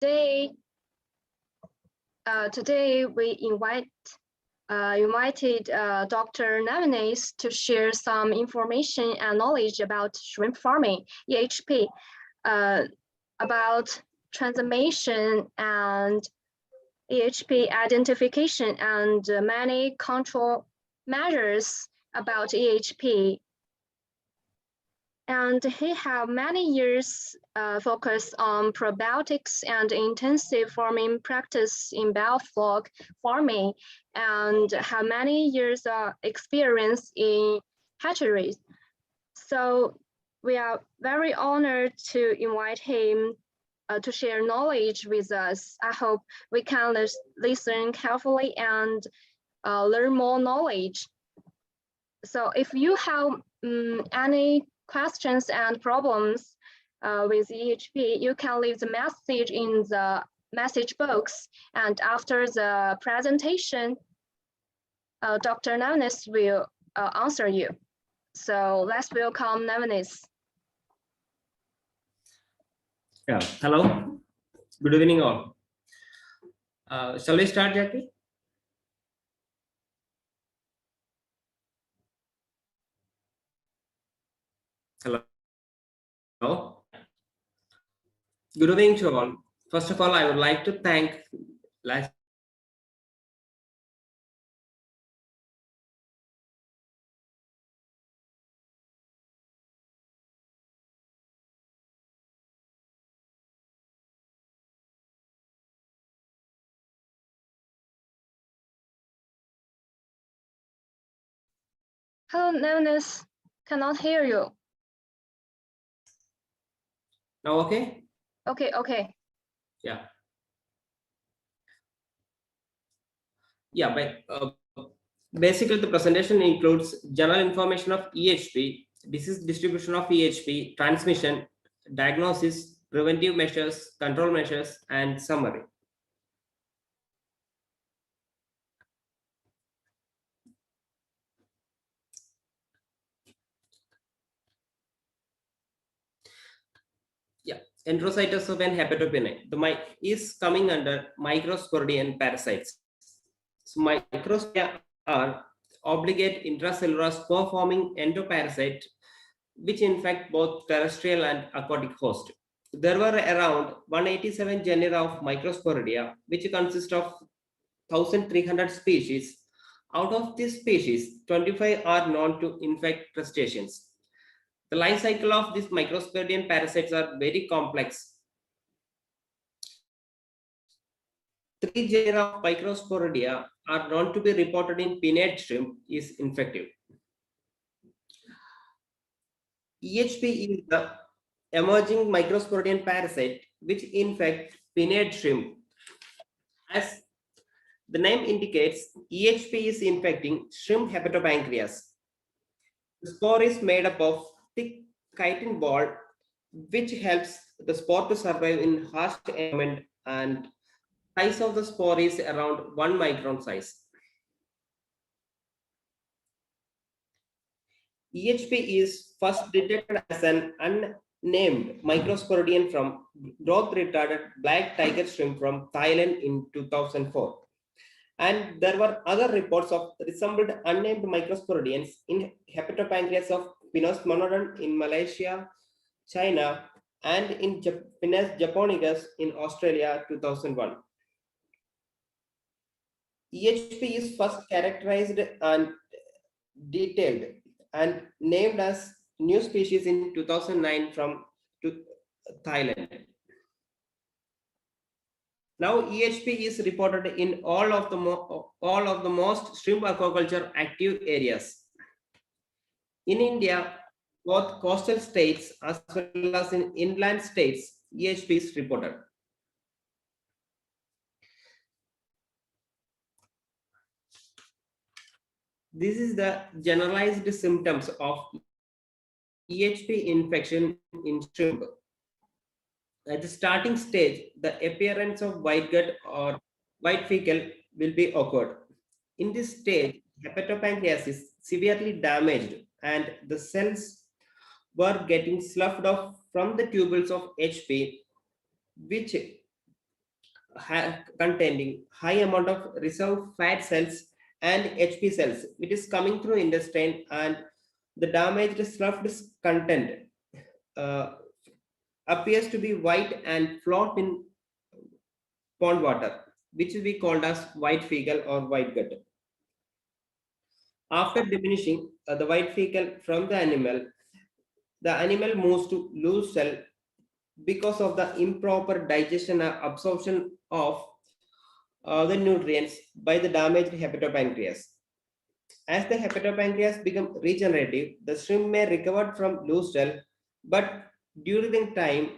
Today we invited Dr. Navaneeth to share some information and knowledge about shrimp farming, EHP, about transformation and EHP identification and many control measures about EHP. And he have many years focused on probiotics and intensive farming practice in bioflok farming, and have many years of experience in hatcheries. So we are very honored to invite him to share knowledge with us. I hope we can listen carefully and learn more knowledge. So if you have any questions and problems with EHP, you can leave the message in the message box, and after the presentation, Dr. Navaneeth will answer you. So let's welcome Navaneeth. Yeah, hello, good evening all. Shall we start, Jackie? Hello. Good evening to all. First of all, I would like to thank Hello, Navaneeth. Cannot hear you. Now, okay? Okay. Yeah. Yeah, but basically the presentation includes general information of EHP, disease distribution of EHP, transmission, diagnosis, preventive measures, control measures, and summary. Yeah, enterocytosis of hepatopancreas. The is coming under microsporidian parasites. So microsporia are obligate intracellular spore-forming endoparasite, which infect both terrestrial and aquatic host. There were around 187 genera of microsporidia, which consist of 1,300 species. Out of these species, 25 are known to infect crustaceans. The life cycle of these microsporidian parasites are very complex. 3 genera of microsporidia are known to be reported in pinnate shrimp is infective. EHP is the emerging microsporidian parasite which infect pinnate shrimp. As the name indicates, EHP is infecting shrimp hepatopancreas. The spore is made up of thick chitin ball, which helps the spore to survive in harsh environment, and size of the spore is around 1 micron size. EHP is first detected as an unnamed microsporidian from growth retarded black tiger shrimp from Thailand in 2004. And there were other reports of resembled unnamed microsporidians in hepatopancreas of Pinus monodon in Malaysia, China, and in Pinus japonicus in Australia 2001. EHP is first characterized and detailed and named as new species in 2009 from Thailand. Now EHP is reported in all of the most shrimp aquaculture active areas. In India, both coastal states as well as in inland states, EHP is reported. This is the generalized symptoms of EHP infection in shrimp. At the starting stage, the appearance of white gut or white fecal will be occurred. In this stage, hepatopancreas is severely damaged and the cells were getting sloughed off from the tubules of HP, which containing high amount of reserved fat cells and HP cells, which is coming through intestine, and the damaged sloughed content appears to be white and float in pond water, which will be called as white fecal or white gut. After diminishing the white fecal from the animal moves to loose cell because of the improper digestion and absorption of the nutrients by the damaged hepatopancreas. As the hepatopancreas become regenerative, the shrimp may recover from loose cell, but during the time,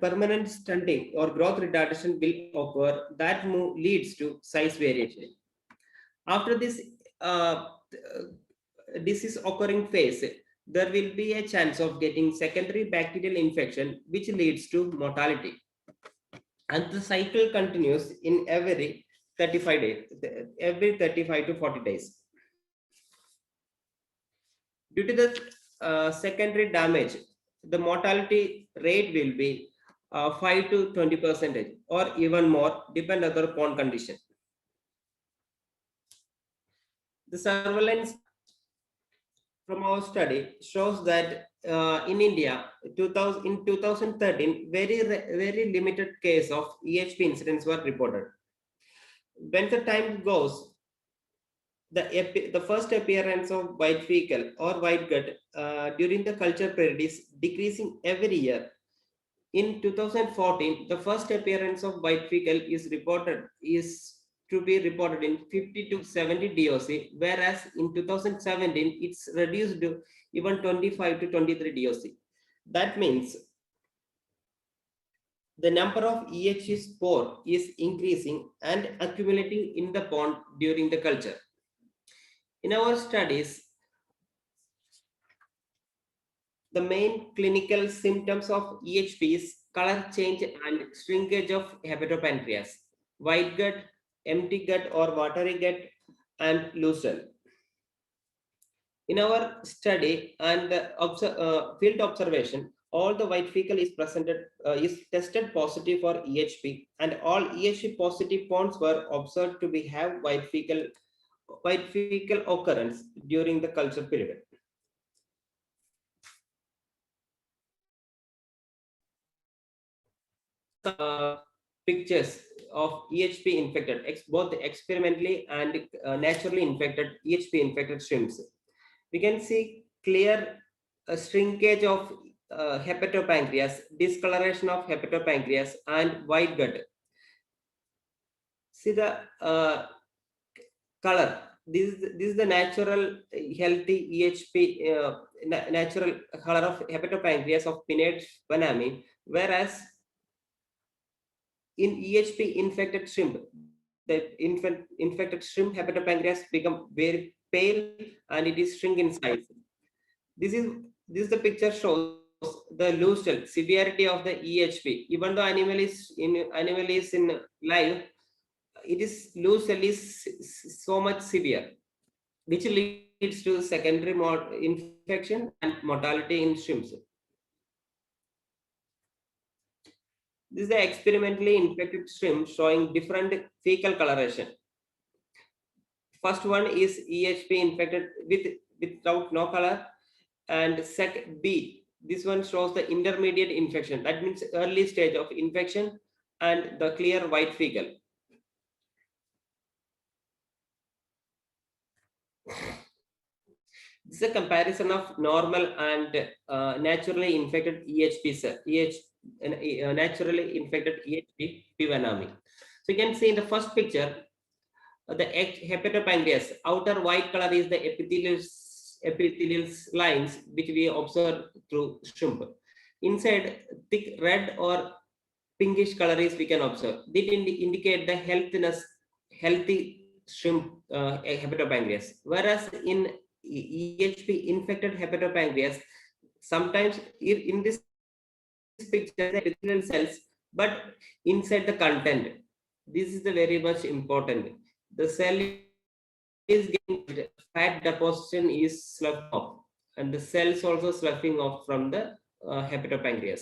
permanent stunting or growth retardation will occur that leads to size variation. After this disease occurring phase, there will be a chance of getting secondary bacterial infection, which leads to mortality. And the cycle continues in every 35 days, every 35 to 40 days. Due to the secondary damage, the mortality rate will be 5 to 20% or even more, depending on the pond condition. The surveillance from our study shows that in India, in 2013, very limited case of EHP incidents were reported. When the time goes, the first appearance of white fecal or white gut during the culture period is decreasing every year. In 2014, the first appearance of white fecal is to be reported in 50 to 70 DOC, whereas in 2017, it's reduced to even 25 to 23 DOC. That means the number of EHP spore is increasing and accumulating in the pond during the culture. In our studies, the main clinical symptoms of EHP is color change and shrinkage of hepatopancreas, white gut, empty gut or watery gut, and loose cell. In our study and field observation, all the white fecal is tested positive for EHP, and all EHP positive ponds were observed to have white fecal occurrence during the culture period. Pictures of EHP infected, both experimentally and naturally infected EHP infected shrimps. We can see clear shrinkage of hepatopancreas, discoloration of hepatopancreas, and white gut. See the color. This is the natural healthy EHP, natural color of hepatopancreas of pinnate vannamei, whereas in EHP infected shrimp, the infected shrimp hepatopancreas become very pale and it is shrink in size. This is the picture shows the loose cell severity of the EHP. Even though animal is in live, it is loose cell is so much severe, which leads to secondary infection and mortality in shrimps. This is the experimentally infected shrimp showing different fecal coloration. First one is EHP infected without no color, and second B. This one shows the intermediate infection. That means early stage of infection and the clear white fecal. This is a comparison of normal and naturally infected EHP cell. Naturally infected EHP vannamei. So you can see in the first picture, the hepatopancreas, outer white color is the epithelial lines which we observe through shrimp. Inside, thick red or pinkish color is we can observe. This indicate the healthy shrimp hepatopancreas. Whereas in EHP infected hepatopancreas, sometimes in this picture the epithelial cells, but inside the content. This is the very much important. The cell is getting fat deposition is sloughed off, and the cells also sloughing off from the hepatopancreas.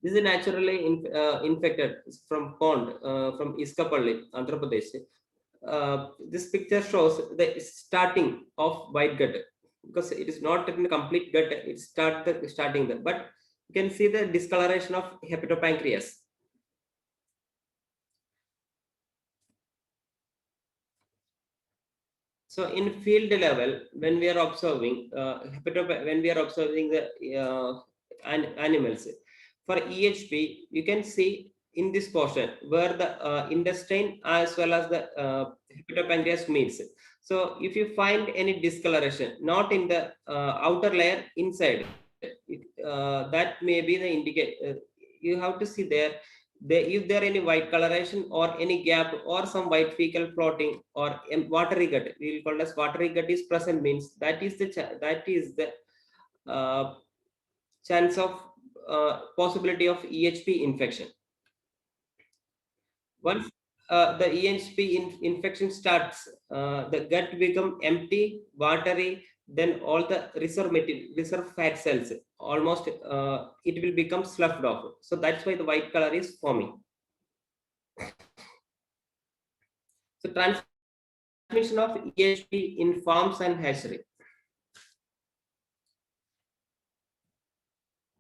This is naturally infected from pond from Iskapalli, Andhra Pradesh. This picture shows the starting of white gut, because it is not in complete gut, it's starting there, but you can see the discoloration of hepatopancreas. So in field level, when we are observing the animals for EHP, you can see in this portion where the intestine as well as the hepatopancreas meets. So if you find any discoloration, not in the outer layer, inside, that may be the indicator. You have to see there. If there any white coloration or any gap or some white fecal floating or watery gut, we will call as watery gut is present, means that is the chance of possibility of EHP infection. Once the EHP infection starts, the gut become empty, watery, then all the reserve fat cells, almost it will become sloughed off. So that's why the white color is forming. So transmission of EHP in farms and hatchery.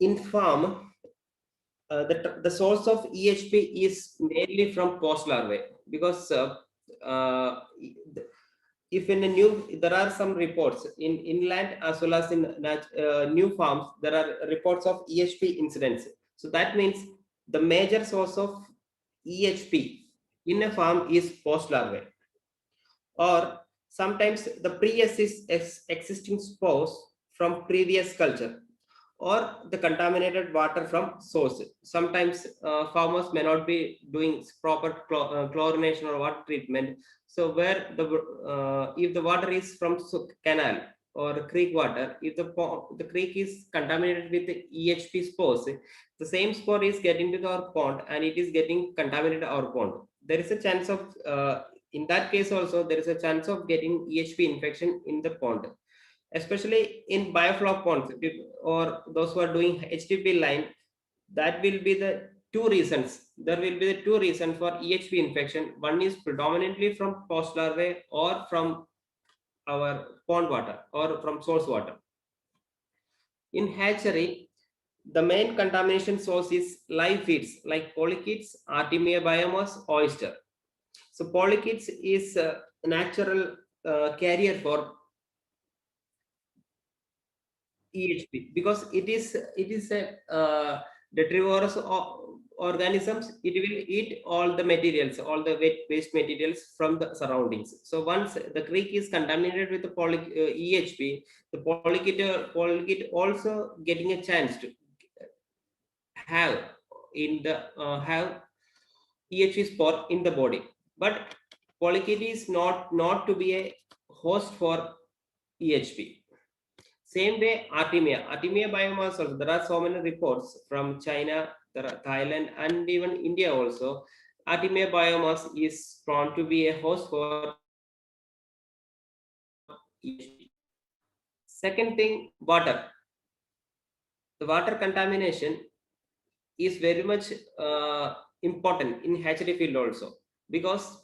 In farm, the source of EHP is mainly from post larvae, because if in a new, there are some reports in inland as well as in new farms, there are reports of EHP incidents. So that means the major source of EHP in a farm is post larvae, or sometimes the pre-existing spores from previous culture, or the contaminated water from source. Sometimes farmers may not be doing proper chlorination or water treatment. So where if the water is from canal or creek water, if the creek is contaminated with the EHP spores, the same spore is getting to our pond and it is getting contaminated our pond. There is a chance of in that case also there is a chance of getting EHP infection in the pond, especially in biofloc ponds or those who are doing HTP line. That will be the two reasons. There will be the two reasons for EHP infection. One is predominantly from post larvae or from our pond water or from source water. In hatchery, the main contamination source is live feeds like polychaetes, Artemia biomass, oyster. So polychaetes is a natural carrier for EHP, because it is a detrivorous organisms. It will eat all the materials, all the waste materials from the surroundings. So once the creek is contaminated with the EHP, the polychaete also getting a chance to have have EHP spore in the body. But polychaete is not to be a host for EHP. Same way, Artemia biomass also. There are so many reports from China, Thailand, and even India also. Artemia biomass is prone to be a host for EHP. Second thing, water. The water contamination is very much important in hatchery field also, because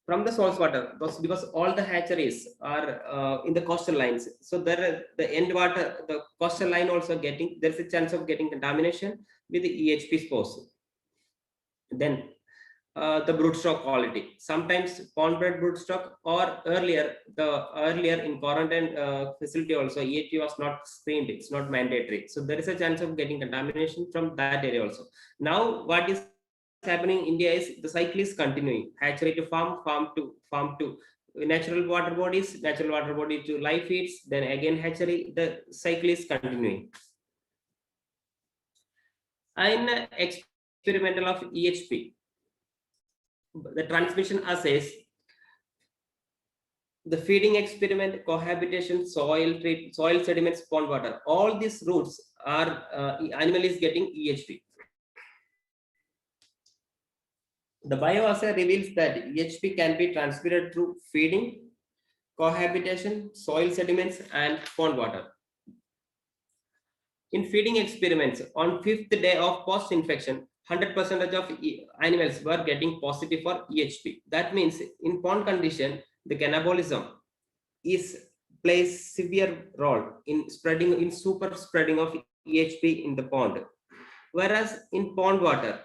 from the source water, because all the hatcheries are in the coastal lines. So there, the end water, the coastal line also getting, there's a chance of getting contamination with the EHP spores. Then the broodstock quality. Sometimes pond bred broodstock, or earlier in quarantine facility also, EHP was not screened, it's not mandatory. So there is a chance of getting contamination from that area also. Now what is happening in India is the cycle is continuing. Hatchery to farm, farm to natural water bodies, natural water body to live feeds, then again hatchery. The cycle is continuing. In experimental of EHP, the transmission assays, the feeding experiment, cohabitation, soil sediments, pond water, all these routes are animal is getting EHP. The bioassay reveals that EHP can be transmitted through feeding, cohabitation, soil sediments, and pond water. In feeding experiments, on 5th day of post-infection, 100% of animals were getting positive for EHP. That means in pond condition, the cannibalism plays severe role in super spreading of EHP in the pond. Whereas in pond water,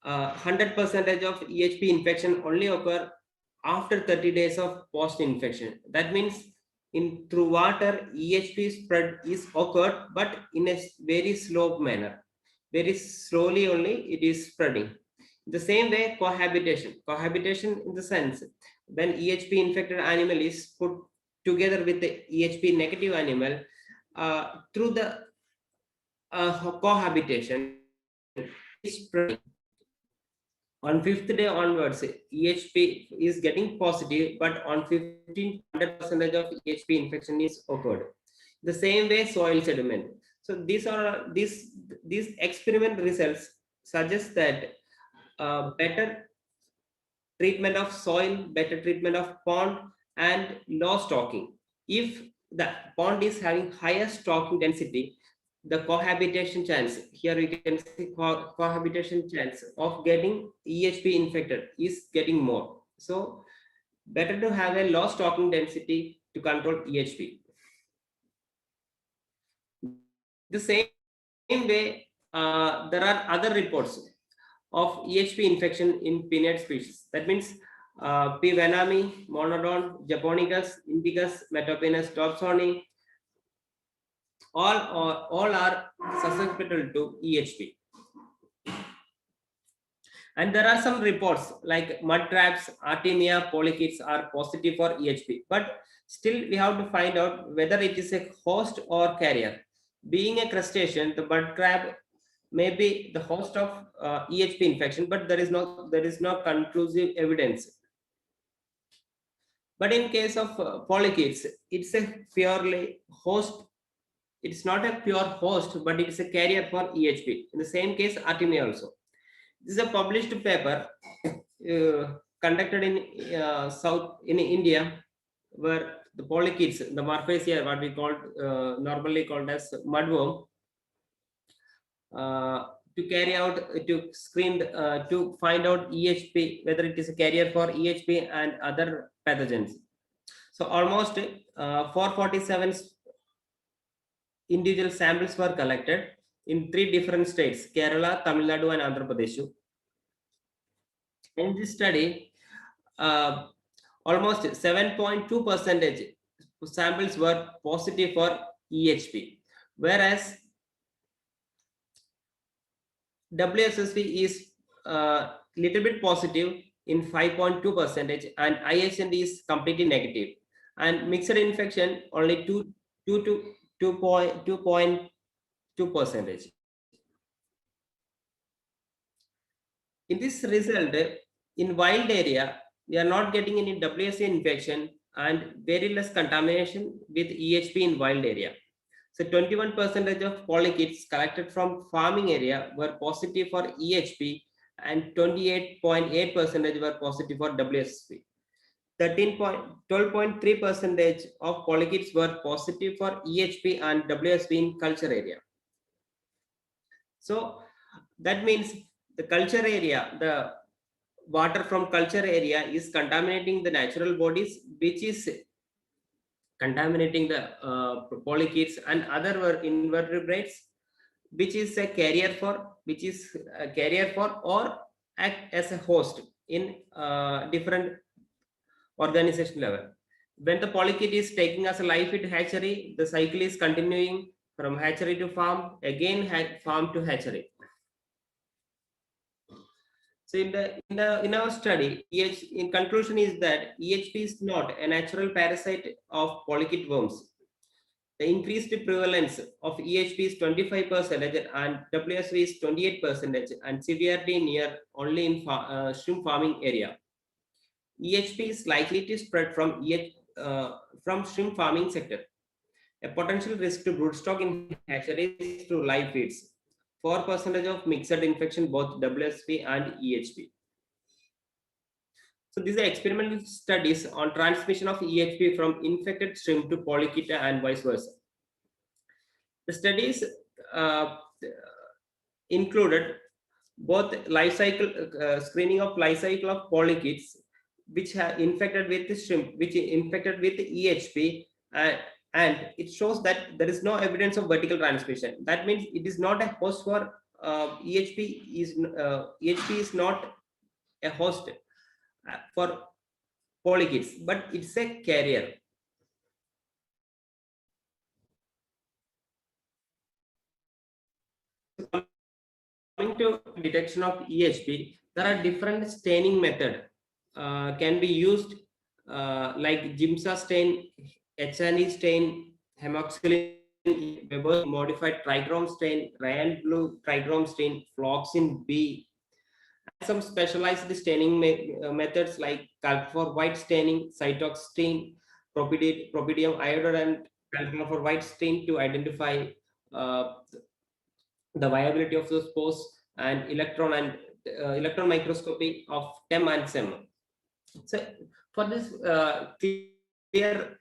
100% of EHP infection only occur after 30 days of post-infection. That means through water, EHP spread is occurred, but in a very slow manner. Very slowly only it is spreading. The same way, cohabitation in the sense when EHP infected animal is put together with the EHP negative animal, through the cohabitation is spreading. On 5th day onwards, EHP is getting positive, but on 100% of EHP infection is occurred. The same way, soil sediment. So these experiment results suggest that better treatment of soil, better treatment of pond, and low stocking. If the pond is having higher stocking density, the cohabitation chance, here we can see cohabitation chance of getting EHP infected is getting more. So better to have a low stocking density to control EHP. The same way, there are other reports of EHP infection in peanut species. That means P. vannamei, Monodon, Japonicus, Indicus, Metopenis, Dobsoni, all are susceptible to EHP. And there are some reports like mud crabs, Artemia, polychaetes are positive for EHP, but still we have to find out whether it is a host or carrier. Being a crustacean, the mud crab may be the host of EHP infection, but there is no conclusive evidence. But in case of polychaetes, it's a purely host. It's not a pure host, but it is a carrier for EHP. In the same case, Artemia also. This is a published paper conducted in India, where the polychaetes, the Morphasia, what we call normally called as mudworm, to find out EHP, whether it is a carrier for EHP and other pathogens. So almost 447 individual samples were collected in 3 different states: Kerala, Tamil Nadu, and Andhra Pradesh. In this study, almost 7.2% samples were positive for EHP, whereas WSSV is little bit positive in 5.2%, and IHN is completely negative, and mixed infection only 2.2%. In this result, in wild area, we are not getting any WSA infection and very less contamination with EHP in wild area. So 21% of polychaetes collected from farming area were positive for EHP, and 28.8% were positive for WSV. 12.3% of polychaetes were positive for EHP and WSV in culture area. So that means the culture area, the water from culture area is contaminating the natural bodies, which is contaminating the polychaetes and other invertebrates, which is a carrier for, or act as a host in different organization level. When the polychaete is taking as a live feed hatchery, the cycle is continuing from hatchery to farm, again farm to hatchery. So in our study, in conclusion is that EHP is not a natural parasite of polychaete worms. The increased prevalence of EHP is 25% and WSV is 28%, and severity near only in shrimp farming area. EHP is likely to spread from shrimp farming sector. A potential risk to broodstock in hatcheries through live feeds. 4% of mixed infection, both WSV and EHP. So these are experimental studies on transmission of EHP from infected shrimp to polychaeta and vice versa. The studies included both life cycle screening of life cycle of polychaetes, which have infected with the shrimp, which is infected with EHP, and it shows that there is no evidence of vertical transmission. That means it is not a host for EHP. EHP is not a host for polychaetes, but it's a carrier. Coming to detection of EHP, there are different staining methods can be used, like Giemsa stain, H&E stain, hemoxylin, Weber modified trichrome stain, Ryan blue trichrome stain, Floxin B, and some specialized staining methods like calcium white staining, cytox stain, propidium iodide, and calcium white stain to identify the viability of the spores, and electron microscopy of TEM and SEM. So for this clear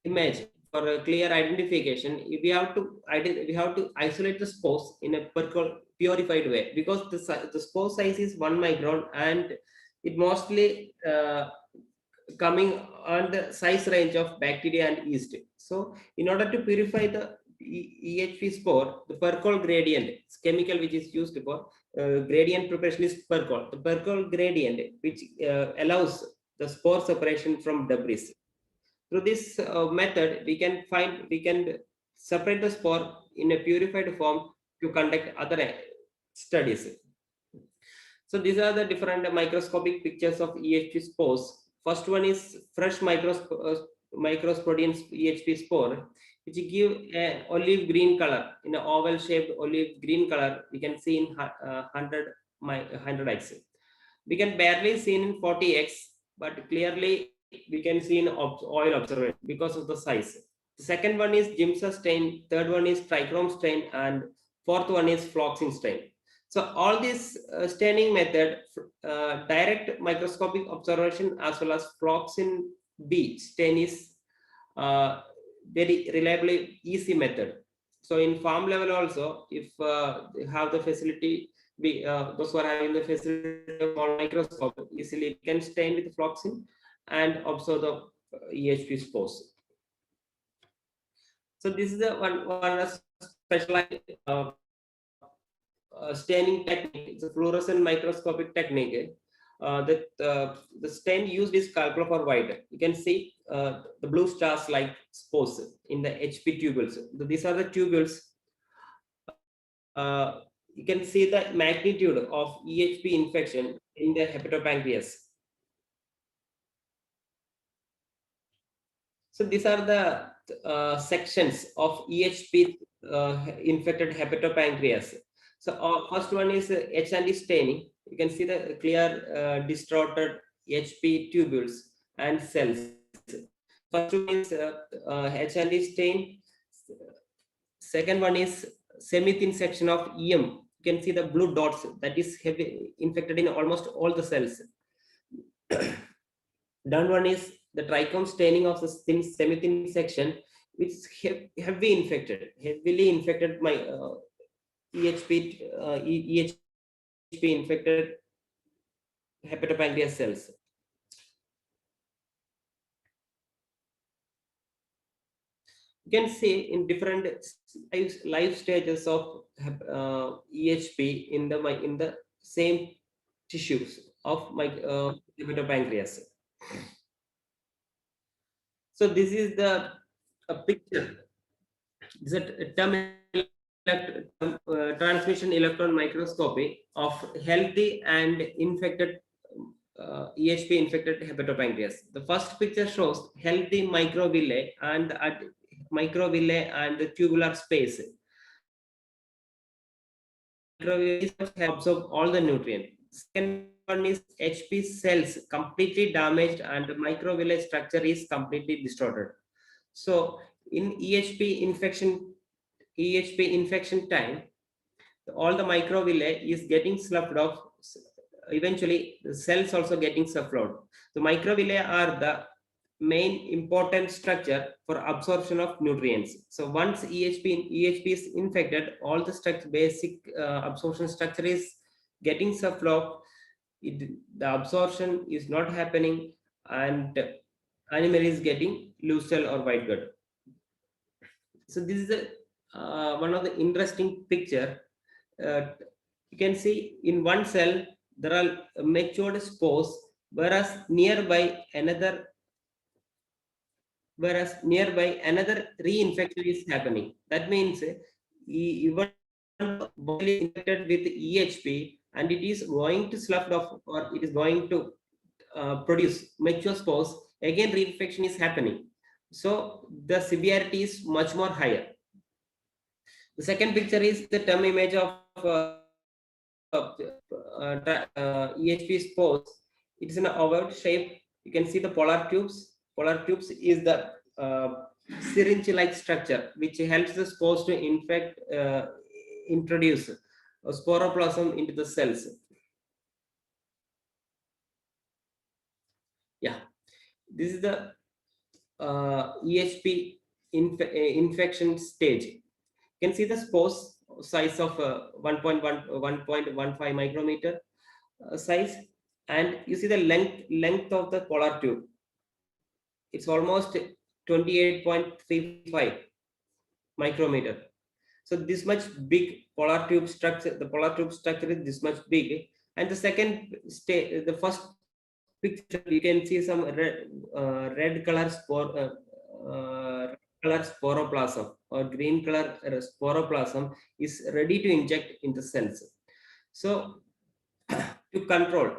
image, for a clear identification, we have to isolate the spores in a purified way, because the spore size is 1 micron and it mostly coming on the size range of bacteria and yeast. So in order to purify the EHP spore, the Percol gradient chemical which is used for gradient preparation is Percol. The Percol gradient, which allows the spore separation from debris. Through this method, we can separate the spore in a purified form to conduct other studies. So these are the different microscopic pictures of EHP spores. First one is fresh microsporidian EHP spore, which give an olive green color, in an oval shaped olive green color. We can see in 100x. We can barely see in 40x, but clearly we can see in oil observation because of the size. The second one is Giemsa stain, third one is trichrome stain, and fourth one is Floxin stain. So all this staining method, direct microscopic observation as well as Floxin B stain is very reliably easy method. So in farm level also, if they have the facility, those who are having the facility of microscope, easily can stain with Floxin and observe the EHP spores. So this is the one specialized staining technique. It's a fluorescent microscopic technique. The stain used is calcium white. You can see the blue stars like spores in the HP tubules. So these are the tubules. You can see the magnitude of EHP infection in the hepatopancreas. So these are the sections of EHP infected hepatopancreas. So first one is H&E staining. You can see the clear distorted HP tubules and cells. First one is H&E stain. Second one is semi-thin section of EM. You can see the blue dots that is heavy infected in almost all the cells. Down one is the trichome staining of the thin semi-thin section, which is heavily infected my EHP infected hepatopancreas cells. You can see in different life stages of EHP in the same tissues of my hepatopancreas. So this is the picture. This is a transmission electron microscopy of healthy and infected EHP infected hepatopancreas. The first picture shows healthy microvilli and the tubular space. Microvilli absorb all the nutrients. Second one is HP cells completely damaged and the microvilli structure is completely distorted. So in EHP infection time, all the microvilli is getting sloughed off. Eventually, the cells also getting sloughed. The microvilli are the main important structure for absorption of nutrients. So once EHP is infected, all the basic absorption structure is getting subflow. The absorption is not happening, and animal is getting loose cell or white gut. So this is one of the interesting picture. You can see in one cell there are matured spores, whereas nearby another reinfection is happening. That means even infected with EHP, and it is going to slough off, or it is going to produce mature spores, again reinfection is happening. So the severity is much more higher. The second picture is the term image of EHP spores. It is in an oval shape. You can see the polar tubes. Polar tubes is the syringe-like structure which helps the spores to introduce a sporoplasm into the cells. Yeah, this is the EHP infection stage. You can see the spores size of 1.15 micrometer size, and you see the length of the polar tube. It's almost 28.35 micrometer. So this much big polar tube structure. The polar tube structure is this much big. And the second stage, the first picture, you can see some red color sporoplasm or green color sporoplasm is ready to inject into cells. So to control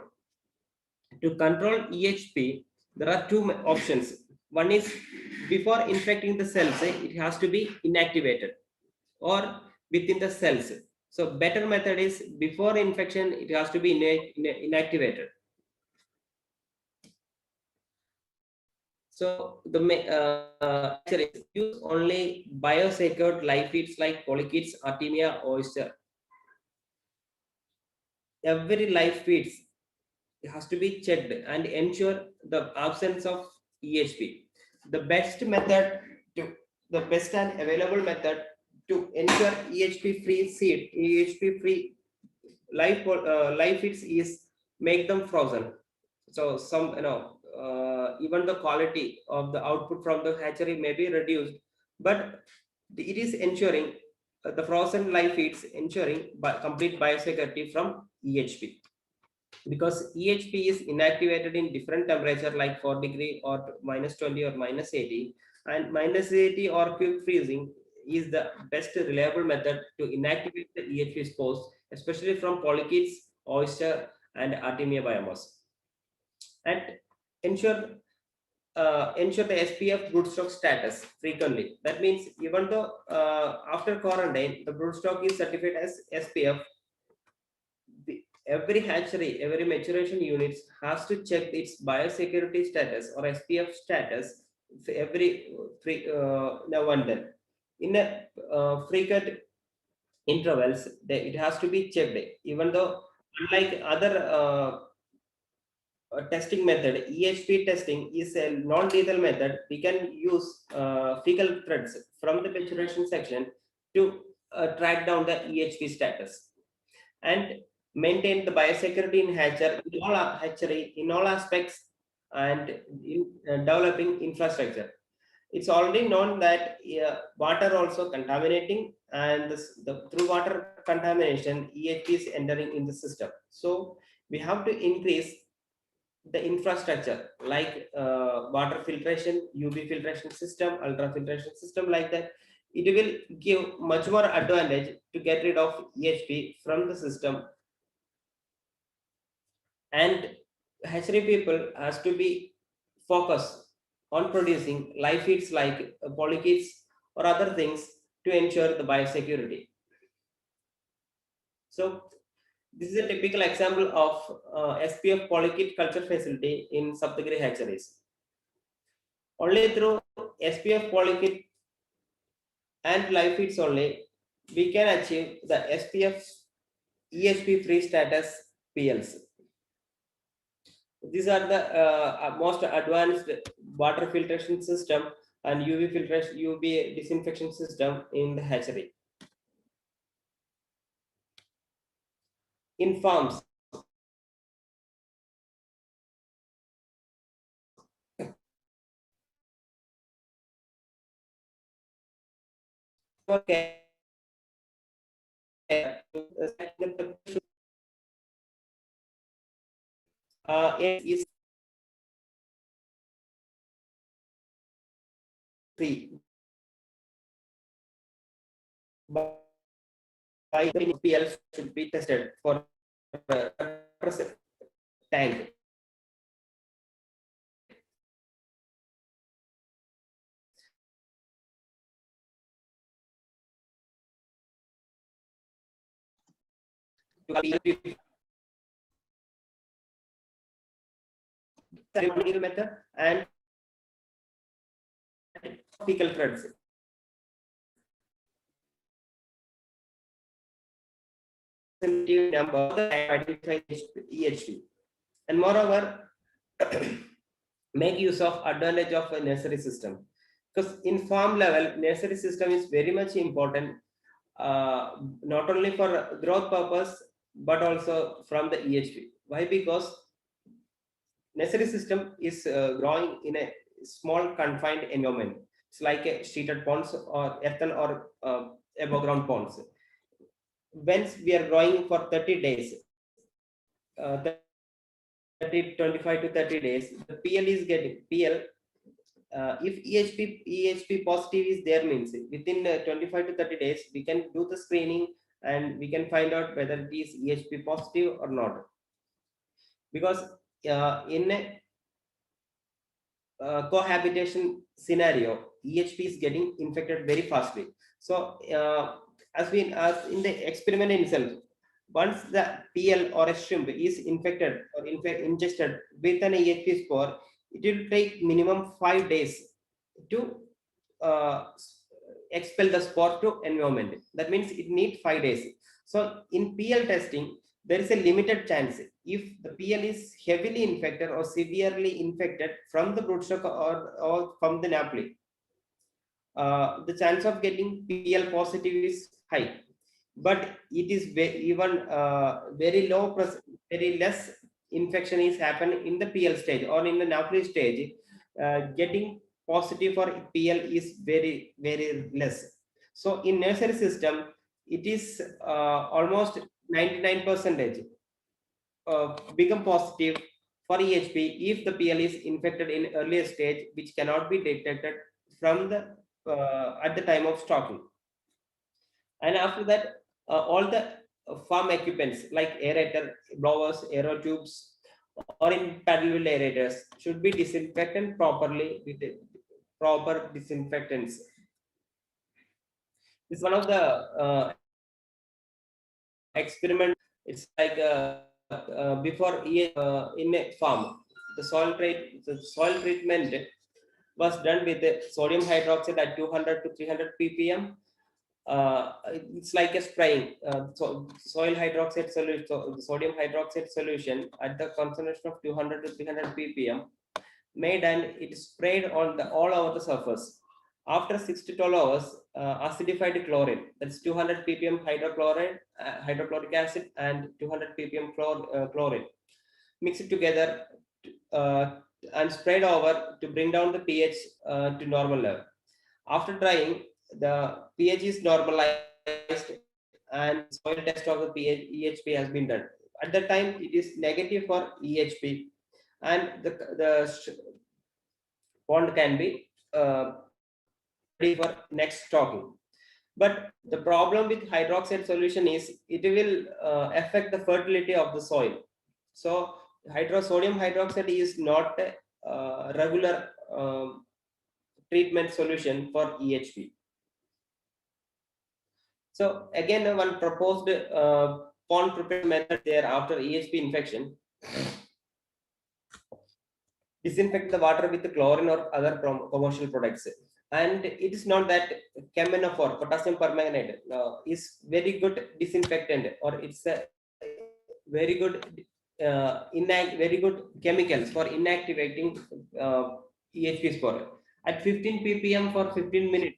EHP, there are two options. One is, before infecting the cells, it has to be inactivated, or within the cells. So better method is, before infection it has to be inactivated. So the use only biosecured live feeds like polychaetes, artemia, oyster. Every live feeds has to be checked and ensure the absence of EHP. The best and available method to ensure EHP-free live feeds is make them frozen. So some, even the quality of the output from the hatchery may be reduced, but it is ensuring the frozen live feeds ensuring complete biosecurity from EHP. Because EHP is inactivated in different temperature like 4 degree or -20 or -80, and -80 or quick freezing is the best reliable method to inactivate the EHP spores, especially from polychaetes, oyster, and artemia biomass. And ensure the SPF broodstock status frequently. That means even though after quarantine the broodstock is certified as SPF, every hatchery, every maturation unit has to check its biosecurity status or SPF status every now and then. In a frequent intervals, it has to be checked. Even though, unlike other testing method, EHP testing is a non-lethal method. We can use fecal threads from the maturation section to track down the EHP status and maintain the biosecurity in hatchery in all aspects, and in developing infrastructure. It's already known that water also contaminating, and through water contamination, EHP is entering in the system. So we have to increase the infrastructure like water filtration, UV filtration system, ultrafiltration system, like that. It will give much more advantage to get rid of EHP from the system. And hatchery people has to be focused on producing live feeds like polychaetes or other things to ensure the biosecurity. So this is a typical example of SPF polychaete culture facility in Saptagiri hatcheries. Only through SPF polychaete and live feeds only we can achieve the SPF EHP free status PLs. These are the most advanced water filtration system and UV filtration, UV disinfection system in the hatchery. In farms, okay, is free by the PL should be tested for tank. Ceremonial method and fecal threads. Number identify EHP, and moreover make use of advantage of a nursery system, because in farm level nursery system is very much important, not only for growth purpose but also from the EHP. Why? Because nursery system is growing in a small confined environment. It's like a sheeted ponds or earthen or above ground ponds. Once we are growing for 30 days, 25 to 30 days, the PL is getting PL. If EHP positive is there, means within 25 to 30 days we can do the screening and we can find out whether it is EHP positive or not. Because in a cohabitation scenario, EHP is getting infected very fastly. So as in the experiment itself, once the PL or a shrimp is infected or ingested with an EHP spore, it will take minimum 5 days to expel the spore to environment. That means it needs 5 days. So in PL testing, there is a limited chance. If the PL is heavily infected or severely infected from the broodstock or from the napoli, the chance of getting PL positive is high. But it is even very low, very less infection is happening in the PL stage or in the napoli stage. Getting positive for PL is very, very less. So in nursery system, it is almost 99% become positive for EHP if the PL is infected in earlier stage, which cannot be detected from the at the time of stocking. And after that, all the farm equipments like aerator, blowers, aero tubes, or in paddle wheel aerators should be disinfected properly with proper disinfectants. This is one of the experiment. It's like before in a farm, the soil treatment was done with sodium hydroxide at 200 to 300 ppm. It's like a spraying soil hydroxide solution, sodium hydroxide solution at the concentration of 200 to 300 ppm made, and it is sprayed on the all over the surface. After 6 to 12 hours, acidified chlorine, that's 200 ppm hydrochloride, hydrochloric acid, and 200 ppm chlorine, mix it together and spread over to bring down the pH to normal level. After drying, the pH is normalized and soil test of the pH EHP has been done. At that time, it is negative for EHP, and the pond can be ready for next stocking. But the problem with hydroxide solution is it will affect the fertility of the soil. So sodium hydroxide is not a regular treatment solution for EHP. So again, one proposed pond preparation method there after EHP infection. Disinfect the water with chlorine or other commercial products. And it is not that camenophore, potassium permanganate, is very good disinfectant, or it's a very good very good chemicals for inactivating EHP spore. At 15 ppm for 15 minutes,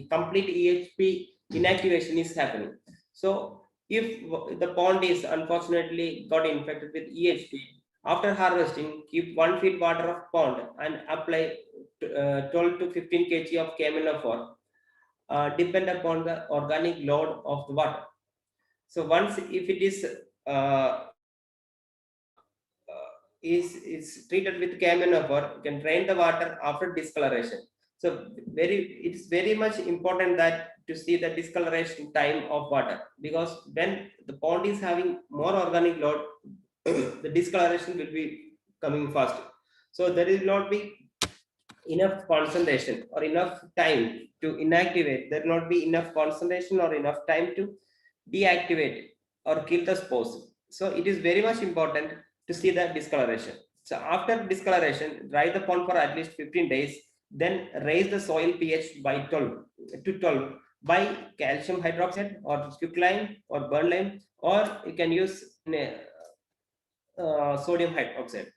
complete EHP inactivation is happening. So if the pond is unfortunately got infected with EHP, after harvesting, keep 1 feet water of pond and apply 12 to 15 kg of caminophor, depend upon the organic load of the water. So once if it is treated with caminophor, you can drain the water after discoloration. So it's very much important that to see the discoloration time of water, because when the pond is having more organic load, the discoloration will be coming faster. So there will not be enough concentration or enough time to inactivate. There will not be enough concentration or enough time to deactivate or kill the spores. So it is very much important to see the discoloration. So after discoloration, dry the pond for at least 15 days, then raise the soil pH by 12 to 12 by calcium hydroxide or quicklime or burn lime, or you can use sodium hydroxide.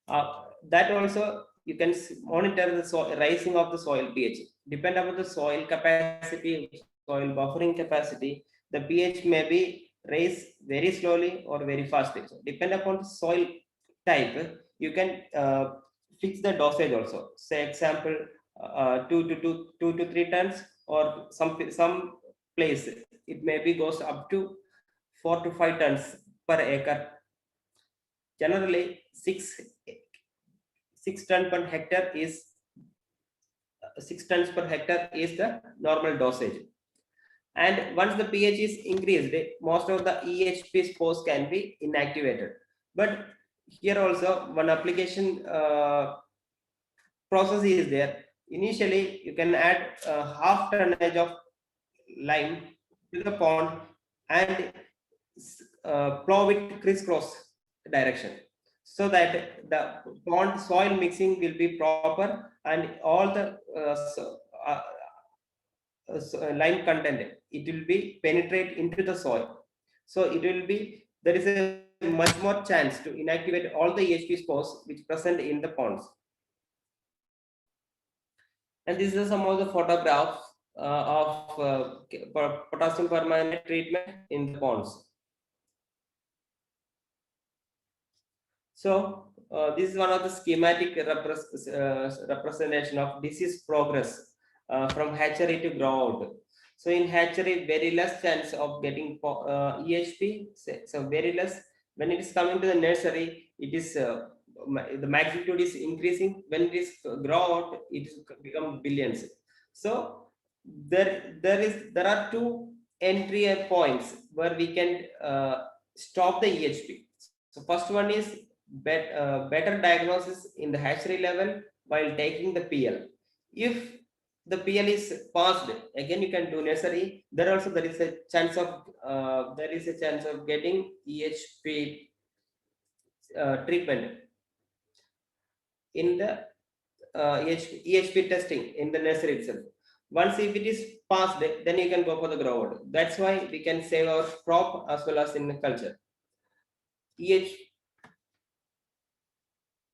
That also you can monitor the rising of the soil pH. Depend upon the soil capacity, soil buffering capacity, the pH may be raised very slowly or very fast. So depend upon the soil type, you can fix the dosage also. Say example, 2 to 3 tons, or some place it maybe goes up to 4 to 5 tons per acre. Generally 6 tons per hectare is 6 tons per hectare is the normal dosage. And once the pH is increased, most of the EHP spores can be inactivated. But here also one application process is there. Initially, you can add half tonnage of lime to the pond and plow it crisscross direction, so that the pond soil mixing will be proper and all the lime content, it will be penetrate into the soil. So it will be, there is a much more chance to inactivate all the EHP spores which present in the ponds. And this is some of the photographs of potassium permanganate treatment in the ponds. So this is one of the schematic representation of disease progress from hatchery to grow out. So in hatchery, very less chance of getting EHP. So very less. When it is coming to the nursery, it is the magnitude is increasing. When it is grow out, it become billions. So there are two entry points where we can stop the EHP. So first one is better diagnosis in the hatchery level while taking the PL. If the PL is passed, again you can do nursery. There also there is a chance of getting EHP treatment in the EHP testing in the nursery itself. Once if it is passed, then you can go for the grow out. That's why we can save our crop as well as in the culture.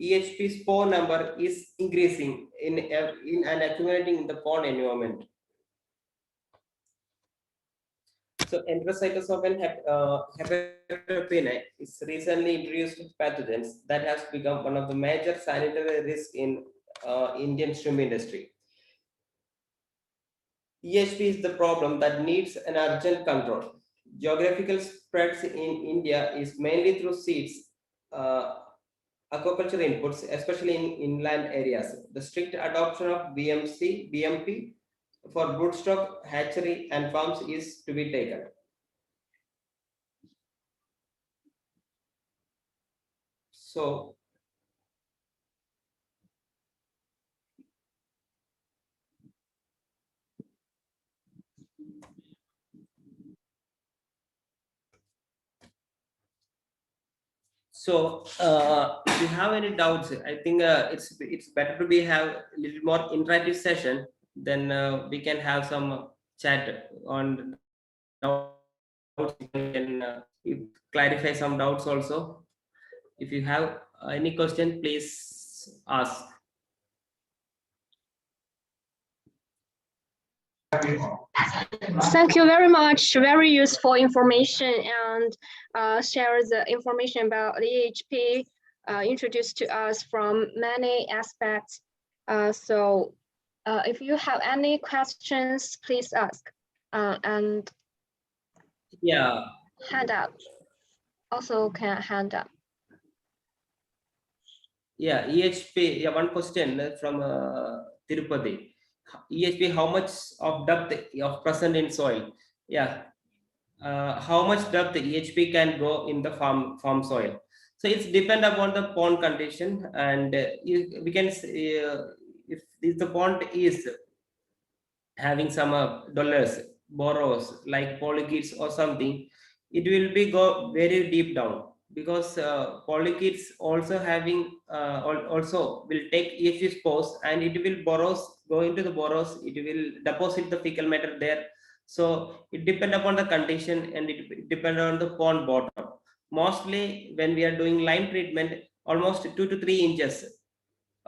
EHP spore number is increasing in and accumulating in the pond environment. So Enterocytosis of Hepatopancreas is recently introduced pathogens that has become one of the major sanitary risks in Indian shrimp industry. EHP is the problem that needs an urgent control. Geographical spreads in India is mainly through seeds, aquaculture inputs, especially in inland areas. The strict adoption of BMP for broodstock, hatchery, and farms is to be taken. So, if you have any doubts, I think it's better to have a little more interactive session. Then we can have some chat on doubts. You can clarify some doubts also. If you have any question, please ask. Thank you very much. Very useful information, and share the information about the EHP introduced to us from many aspects. So if you have any questions, please ask. And yeah, hand up. Also can hand up. Yeah, EHP. Yeah, one question from Tirupati. EHP, how much of depth of present in soil? Yeah, how much depth EHP can go in the farm soil? So it's depend upon the pond condition, and we can say, if the pond is having some dollars, borrows like polychaetes or something, it will be go very deep down, because polychaetes also having also will take EHP spores, and it will go into the burrows, it will deposit the fecal matter there. So it depends upon the condition, and it depends on the pond bottom. Mostly when we are doing lime treatment, almost 2 to 3 inches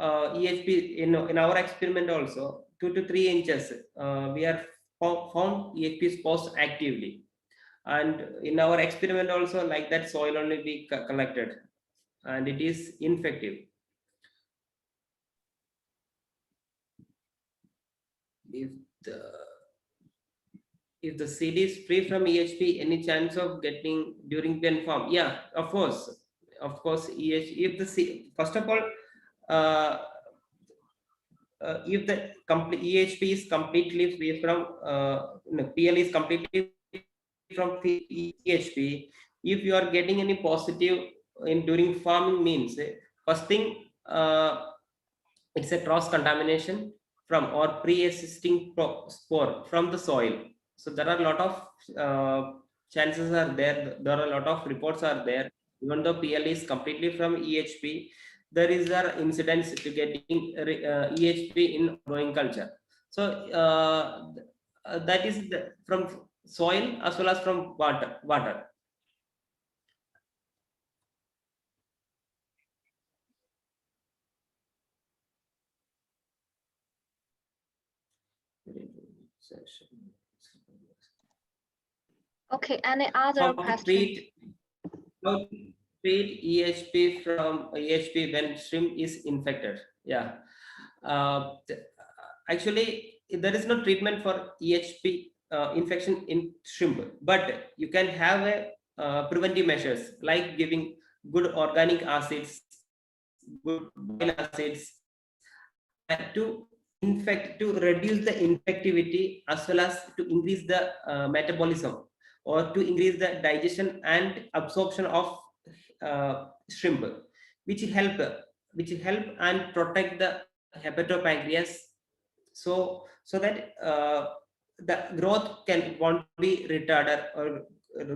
EHP in our experiment also 2 to 3 inches we are found EHP spores actively, and in our experiment also like that soil only be collected, and it is infective. If the seed is free from EHP, any chance of getting during pen farm? Yeah, of course, EHP, if the seed, first of all, if the complete EHP is completely free from PL is completely from EHP, if you are getting any positive in during farming, means first thing it's a cross contamination from or pre-existing spore from the soil. So there are a lot of chances are there. There are a lot of reports are there. Even though PL is completely from EHP, there is an incidence to getting EHP in growing culture. So that is from soil as well as from water. Okay, any other questions? How to treat EHP from EHP when shrimp is infected? Yeah, actually there is no treatment for EHP infection in shrimp, but you can have a preventive measures like giving good organic acids, good bile acids, to reduce the infectivity as well as to increase the metabolism or to increase the digestion and absorption of shrimp, which help and protect the hepatopancreas, so that the growth won't be retarded or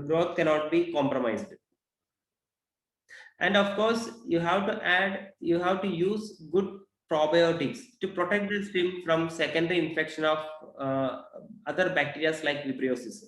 growth cannot be compromised. And of course you have to use good probiotics to protect the shrimp from secondary infection of other bacteria like vibriosis.